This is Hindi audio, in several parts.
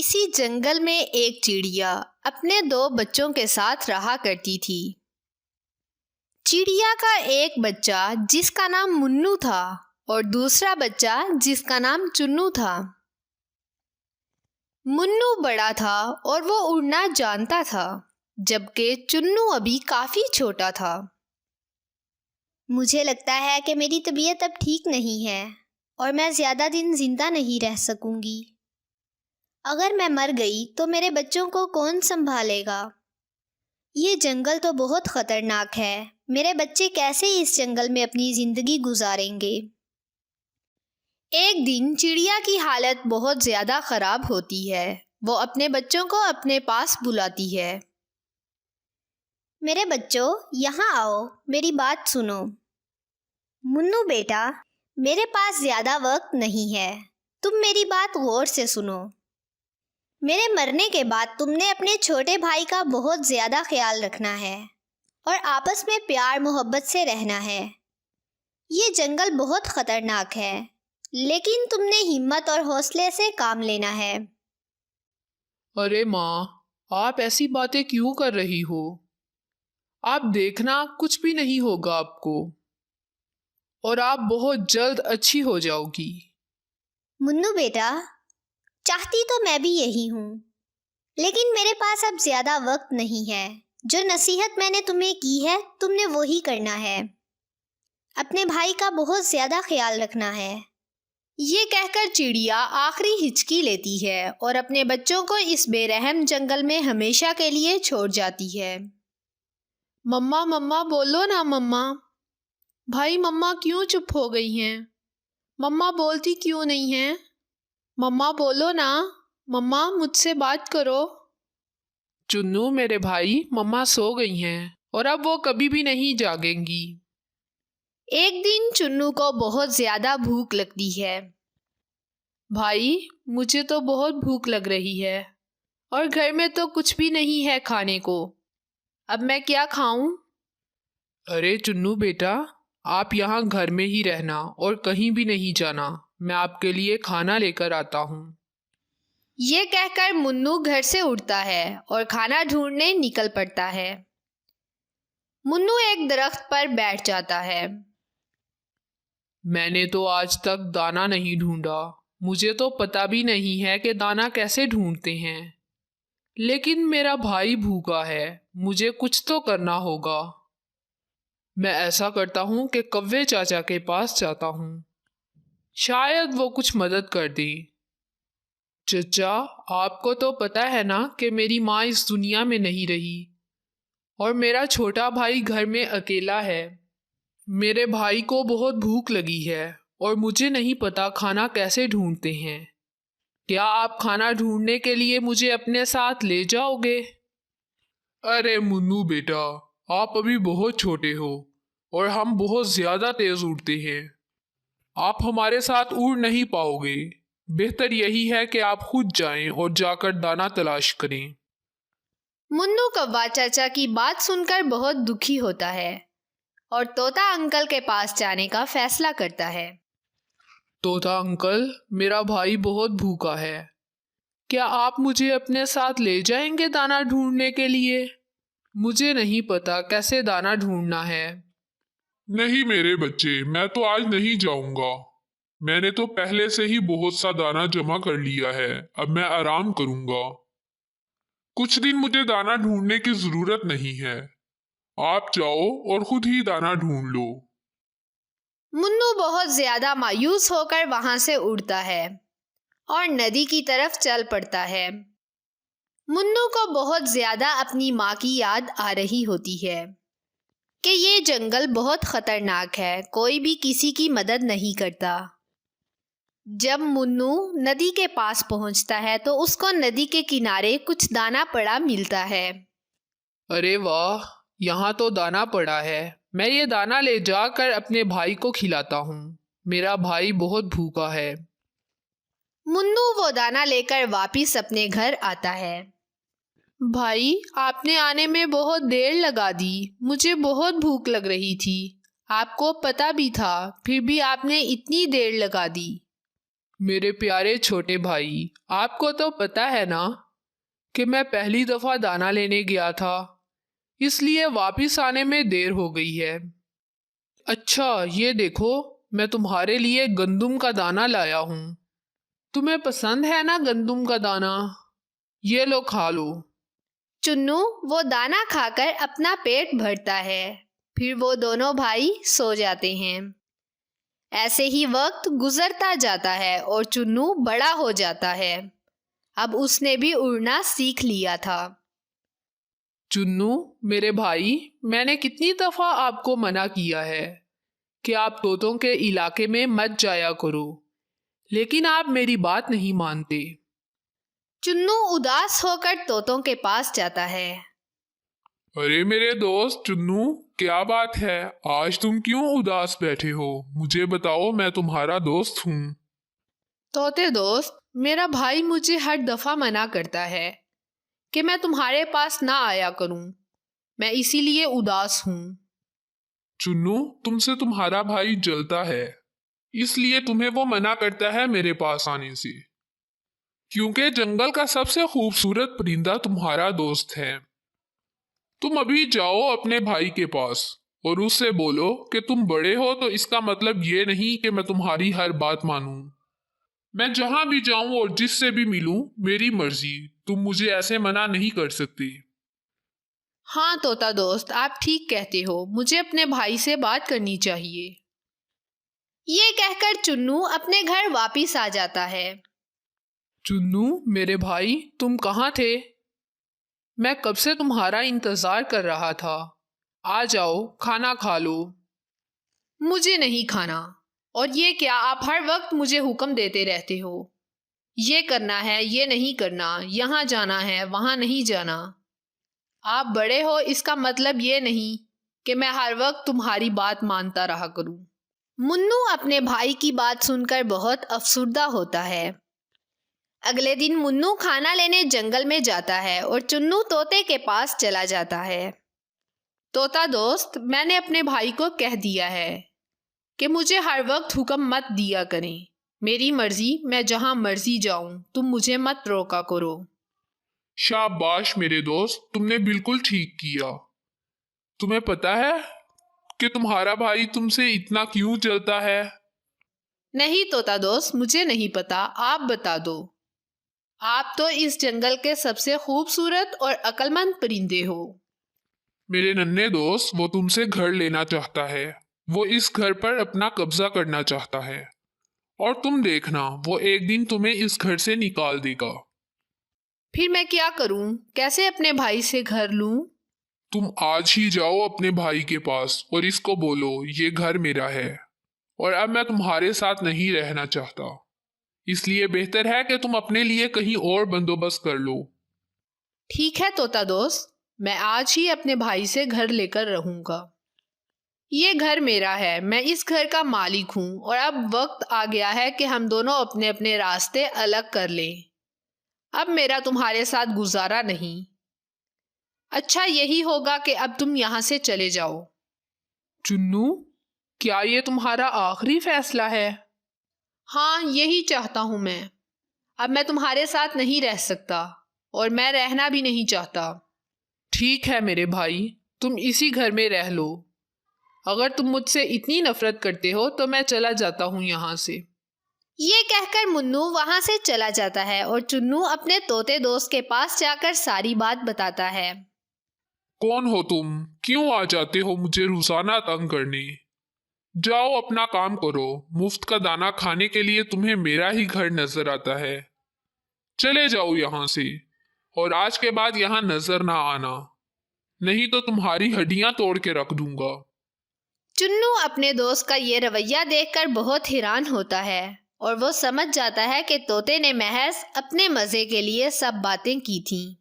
किसी जंगल में एक चिड़िया अपने दो बच्चों के साथ रहा करती थी। चिड़िया का एक बच्चा जिसका नाम मुन्नू था और दूसरा बच्चा जिसका नाम चुन्नू था। मुन्नू बड़ा था और वो उड़ना जानता था, जबकि चुन्नू अभी काफी छोटा था। मुझे लगता है कि मेरी तबीयत अब ठीक नहीं है और मैं ज़्यादा दिन जिंदा नहीं रह सकूंगी। अगर मैं मर गई तो मेरे बच्चों को कौन संभालेगा? ये जंगल तो बहुत ख़तरनाक है। मेरे बच्चे कैसे इस जंगल में अपनी ज़िंदगी गुजारेंगे? एक दिन चिड़िया की हालत बहुत ज़्यादा ख़राब होती है। वो अपने बच्चों को अपने पास बुलाती है। मेरे बच्चों, यहाँ आओ, मेरी बात सुनो। मुन्नू बेटा, मेरे पास ज़्यादा वक्त नहीं है। तुम मेरी बात गौर से सुनो। मेरे मरने के बाद तुमने अपने छोटे भाई का बहुत ज़्यादा ख्याल रखना है और आपस में प्यार मोहब्बत से रहना है। ये जंगल बहुत ख़तरनाक है, लेकिन तुमने हिम्मत और हौसले से काम लेना है। अरे माँ, आप ऐसी बातें क्यों कर रही हो? आप देखना, कुछ भी नहीं होगा आपको और आप बहुत जल्द अच्छी हो जाओगी। मुन्नू बेटा, चाहती तो मैं भी यही हूँ, लेकिन मेरे पास अब ज़्यादा वक्त नहीं है। जो नसीहत मैंने तुम्हें की है, तुमने वही करना है। अपने भाई का बहुत ज़्यादा ख्याल रखना है। ये कहकर चिड़िया आखिरी हिचकी लेती है और अपने बच्चों को इस बेरहम जंगल में हमेशा के लिए छोड़ जाती है। मम्मा मम्मा बोलो ना मम्मा। भाई मम्मा क्यों चुप हो गई हैं? मम्मा बोलती क्यों नहीं हैं? मम्मा बोलो ना। मम्मा मुझसे बात करो। चुन्नू मेरे भाई, मम्मा सो गई हैं और अब वो कभी भी नहीं जागेंगी। एक दिन चुन्नू को बहुत ज़्यादा भूख लगती है। भाई, मुझे तो बहुत भूख लग रही है और घर में तो कुछ भी नहीं है खाने को। अब मैं क्या खाऊं? अरे चुन्नू बेटा, आप यहाँ घर में ही रहना और कहीं भी नहीं जाना। मैं आपके लिए खाना लेकर आता हूँ। ये कहकर मुन्नू घर से उठता है और खाना ढूंढने निकल पड़ता है। मुन्नू एक दरख्त पर बैठ जाता है। मैंने तो आज तक दाना नहीं ढूंढा। मुझे तो पता भी नहीं है कि दाना कैसे ढूंढते हैं। लेकिन मेरा भाई भूखा है, मुझे कुछ तो करना होगा। मैं ऐसा करता हूँ कि कव्वे चाचा के पास जाता हूँ, शायद वो कुछ मदद कर दें। चचा, आपको तो पता है ना कि मेरी माँ इस दुनिया में नहीं रही और मेरा छोटा भाई घर में अकेला है। मेरे भाई को बहुत भूख लगी है और मुझे नहीं पता खाना कैसे ढूंढते हैं। क्या आप खाना ढूंढने के लिए मुझे अपने साथ ले जाओगे? अरे मुन्नू बेटा, आप अभी बहुत छोटे हो और हम बहुत ज़्यादा तेज़ उड़ते हैं। आप हमारे साथ उड़ नहीं पाओगे। बेहतर यही है कि आप खुद जाएं और जाकर दाना तलाश करें। मुन्नू कौवा चाचा की बात सुनकर बहुत दुखी होता है और तोता अंकल के पास जाने का फैसला करता है। तोता अंकल, मेरा भाई बहुत भूखा है। क्या आप मुझे अपने साथ ले जाएंगे दाना ढूंढने के लिए? मुझे नहीं पता कैसे दाना ढूंढना है। नहीं मेरे बच्चे, मैं तो आज नहीं जाऊंगा। मैंने तो पहले से ही बहुत सा दाना जमा कर लिया है। अब मैं आराम करूंगा। कुछ दिन मुझे दाना ढूंढने की जरूरत नहीं है। आप जाओ और खुद ही दाना ढूंढ लो। मुन्नू बहुत ज्यादा मायूस होकर वहां से उड़ता है और नदी की तरफ चल पड़ता है। मुन्नू को बहुत ज्यादा अपनी माँ की याद आ रही होती है कि ये जंगल बहुत खतरनाक है, कोई भी किसी की मदद नहीं करता। जब मुन्नू नदी के पास पहुंचता है तो उसको नदी के किनारे कुछ दाना पड़ा मिलता है। अरे वाह, यहाँ तो दाना पड़ा है। मैं ये दाना ले जाकर अपने भाई को खिलाता हूँ। मेरा भाई बहुत भूखा है। मुन्नू वो दाना लेकर वापिस अपने घर आता है। भाई, आपने आने में बहुत देर लगा दी। मुझे बहुत भूख लग रही थी। आपको पता भी था, फिर भी आपने इतनी देर लगा दी। मेरे प्यारे छोटे भाई, आपको तो पता है ना कि मैं पहली दफ़ा दाना लेने गया था, इसलिए वापस आने में देर हो गई है। अच्छा, ये देखो, मैं तुम्हारे लिए गंदुम का दाना लाया हूँ। तुम्हें पसंद है ना गंदुम का दाना? ये लो, खा लो। चुन्नू वो दाना खाकर अपना पेट भरता है। फिर वो दोनों भाई सो जाते हैं। ऐसे ही वक्त गुजरता जाता है और चुन्नू बड़ा हो जाता है। अब उसने भी उड़ना सीख लिया था। चुन्नू मेरे भाई, मैंने कितनी दफ़ा आपको मना किया है कि आप तोतों के इलाके में मत जाया करो, लेकिन आप मेरी बात नहीं मानते। चुन्नू उदास होकर तोतों के पास जाता है। अरे मेरे दोस्त चुन्नू, क्या बात है? आज तुम क्यों उदास बैठे हो? मुझे बताओ, मैं तुम्हारा दोस्त हूँ। तोते दोस्त, मेरा भाई मुझे हर दफा मना करता है कि मैं तुम्हारे पास ना आया करूं। मैं इसीलिए उदास हूँ। चुन्नू, तुमसे तुम्हारा भाई जलता है, इसलिए तुम्हें वो मना करता है मेरे पास आने से, क्योंकि जंगल का सबसे खूबसूरत परिंदा तुम्हारा दोस्त है। तुम अभी जाओ अपने भाई के पास और उससे बोलो कि तुम बड़े हो, तो इसका मतलब ये नहीं कि मैं तुम्हारी हर बात मानूं। मैं जहां भी जाऊं और जिससे भी मिलूं, मेरी मर्जी, तुम मुझे ऐसे मना नहीं कर सकती। हाँ तोता दोस्त, आप ठीक कहते हो। मुझे अपने भाई से बात करनी चाहिए। ये कहकर चुन्नू अपने घर वापिस आ जाता है। चुन्नू मेरे भाई, तुम कहाँ थे? मैं कब से तुम्हारा इंतज़ार कर रहा था। आ जाओ, खाना खा लो। मुझे नहीं खाना। और ये क्या, आप हर वक्त मुझे हुक्म देते रहते हो। ये करना है, ये नहीं करना, यहाँ जाना है, वहाँ नहीं जाना। आप बड़े हो, इसका मतलब ये नहीं कि मैं हर वक्त तुम्हारी बात मानता रहा करूं। मुन्नू अपने भाई की बात सुनकर बहुत अफसुर्दा होता है। अगले दिन मुन्नू खाना लेने जंगल में जाता है और चुन्नू तोते के पास चला जाता है। तोता दोस्त, मैंने अपने भाई को कह दिया है कि मुझे हर वक्त हुक्म मत दिया करें। मेरी मर्जी, मैं जहां मर्जी जाऊं, तुम मुझे मत रोका करो। शाबाश मेरे दोस्त, तुमने बिल्कुल ठीक किया। तुम्हें पता है कि तुम्हारा भाई तुमसे इतना क्यों जलता है? नहीं तोता दोस्त, मुझे नहीं पता, आप बता दो। आप तो इस जंगल के सबसे खूबसूरत और अक्लमंद परिंदे हो। मेरे नन्हे दोस्त, वो तुमसे घर लेना चाहता है। वो इस घर पर अपना कब्जा करना चाहता है, और तुम देखना, वो एक दिन तुम्हें इस घर से निकाल देगा। फिर मैं क्या करूं? कैसे अपने भाई से घर लूं? तुम आज ही जाओ अपने भाई के पास और इसको बोलो, ये घर मेरा है और अब मैं तुम्हारे साथ नहीं रहना चाहता, इसलिए बेहतर है कि तुम अपने लिए कहीं और बंदोबस्त कर लो। ठीक है तोता दोस्त, मैं आज ही अपने भाई से घर लेकर रहूंगा। ये घर मेरा है, मैं इस घर का मालिक हूँ और अब वक्त आ गया है कि हम दोनों अपने अपने रास्ते अलग कर लें। अब मेरा तुम्हारे साथ गुजारा नहीं। अच्छा यही होगा कि अब तुम यहाँ से चले जाओ। चुन्नू, क्या ये तुम्हारा आखिरी फैसला है? हाँ, यही चाहता हूँ मैं। अब मैं तुम्हारे साथ नहीं रह सकता और मैं रहना भी नहीं चाहता। ठीक है मेरे भाई, तुम इसी घर में रह लो। अगर तुम मुझसे इतनी नफरत करते हो तो मैं चला जाता हूँ यहाँ से। ये कहकर मुन्नू वहां से चला जाता है और चुन्नू अपने तोते दोस्त के पास जाकर सारी बात बताता है। कौन हो तुम? क्यों आ जाते हो मुझे रोजाना तंग करने? जाओ अपना काम करो। मुफ्त का दाना खाने के लिए तुम्हें मेरा ही घर नजर आता है। चले जाओ यहाँ से और आज के बाद यहाँ नजर ना आना, नहीं तो तुम्हारी हड्डियां तोड़ के रख दूंगा। चुन्नू अपने दोस्त का ये रवैया देखकर बहुत हैरान होता है और वो समझ जाता है कि तोते ने महज अपने मजे के लिए सब बातें की थीं।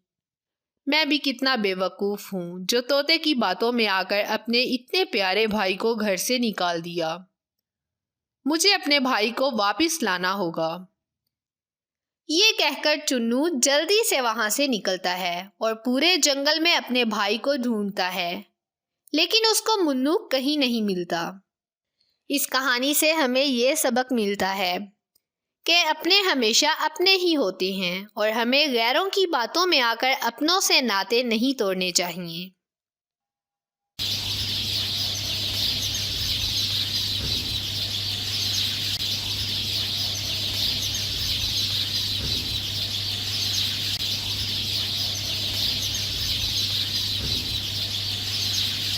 मैं भी कितना बेवकूफ़ हूँ जो तोते की बातों में आकर अपने इतने प्यारे भाई को घर से निकाल दिया। मुझे अपने भाई को वापस लाना होगा। ये कहकर चुन्नू जल्दी से वहां से निकलता है और पूरे जंगल में अपने भाई को ढूंढता है, लेकिन उसको मुन्नू कहीं नहीं मिलता। इस कहानी से हमें ये सबक मिलता है कि अपने हमेशा अपने ही होते हैं और हमें गैरों की बातों में आकर अपनों से नाते नहीं तोड़ने चाहिए।